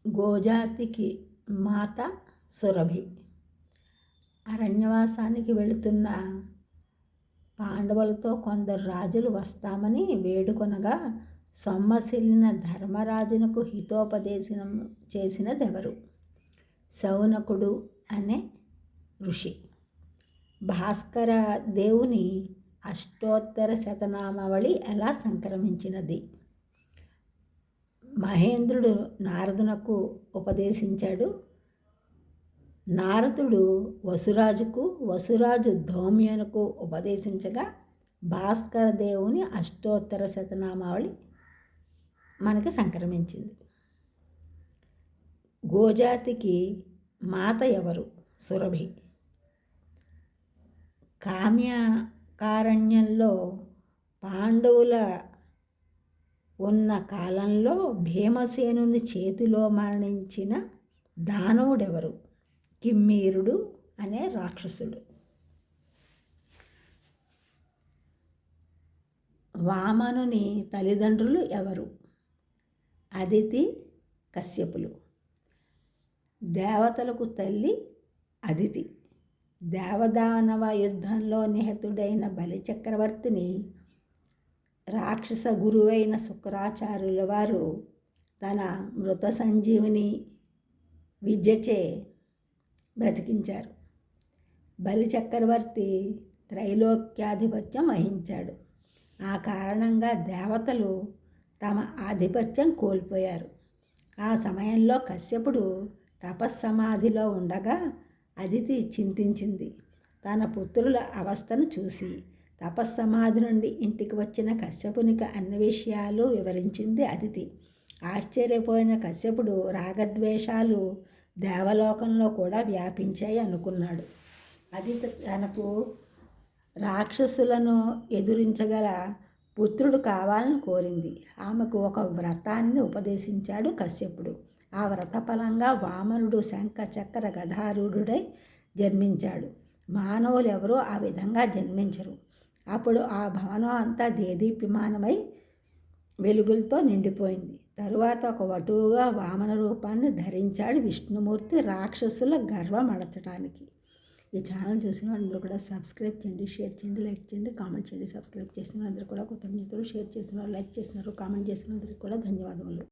గోజాతికి మాత సురభి. అరణ్యవాసానికి వెళుతున్న పాండవులతో కొందరు రాజులు వస్తామని వేడుకొనగా సొమ్మసిల్లిన ధర్మరాజునకు హితోపదేశం చేసినదెవరు? శౌనకుడు అనే ఋషి. భాస్కర దేవుని అష్టోత్తర శతనామావళి ఎలా సంక్రమించినది? మహేంద్రుడు నారదునకు ఉపదేశించాడు. నారదుడు వసురాజుకు, వసురాజు ధౌమ్యునకు ఉపదేశించగా భాస్కర దేవుని అష్టోత్తర శతనామావళి మనకి సంక్రమించింది. గోజాతికి మాత ఎవరు? సురభి. కామ్యకారణ్యంలో పాండవుల ఉన్న కాలంలో భీమసేనుని చేతిలో మరణించిన దానవుడెవరు? కిమ్మీరుడు అనే రాక్షసుడు. వామనుని తల్లిదండ్రులు ఎవరు? అదితి, కశ్యపులు. దేవతలకు తల్లి అదితి. దేవదానవ యుద్ధంలో నిహతుడైన బలిచక్రవర్తిని రాక్షస గురువైన శుక్రాచార్యుల వారు తన మృత సంజీవిని విద్యచే బ్రతికించారు. బలిచక్రవర్తి త్రైలోక్యాధిపత్యం వహించాడు. ఆ కారణంగా దేవతలు తమ ఆధిపత్యం కోల్పోయారు. ఆ సమయంలో కశ్యపుడు తపస్సమాధిలో ఉండగా అదితి చింతించింది. తన పుత్రుల అవస్థను చూసి తపస్సమాధి నుండి ఇంటికి వచ్చిన కశ్యపునికి అన్ని విషయాలు వివరించింది అదితి. ఆశ్చర్యపోయిన కశ్యపుడు రాగద్వేషాలు దేవలోకంలో కూడా వ్యాపించాయి అనుకున్నాడు. అదితి తనకు రాక్షసులను ఎదురించగల పుత్రుడు కావాలని కోరింది. ఆమెకు ఒక వ్రతాన్ని ఉపదేశించాడు కశ్యపుడు. ఆ వ్రతఫలంగా వామనుడు శంఖ చక్ర గదారూఢుడై జన్మించాడు. మానవులు ఎవరూ ఆ విధంగా జన్మించరు. అప్పుడు ఆ భవనం అంతా దేదీప్యమానమై వెలుగులతో నిండిపోయింది. తరువాత ఒక వటువుగా వామన రూపాన్ని ధరించాడు విష్ణుమూర్తి రాక్షసుల గర్వం అడచడానికి. ఈ ఛానల్ చూసిన అందరూ కూడా సబ్స్క్రైబ్ చేయండి, షేర్ చేయండి, లైక్ చేయండి, కామెంట్ చేయండి. సబ్స్క్రైబ్ చేసిన అందరూ కూడా కృతజ్ఞతలు. షేర్ చేసిన లైక్ చేసినారు, కామెంట్ చేసిన అందరికీ కూడా ధన్యవాదములు.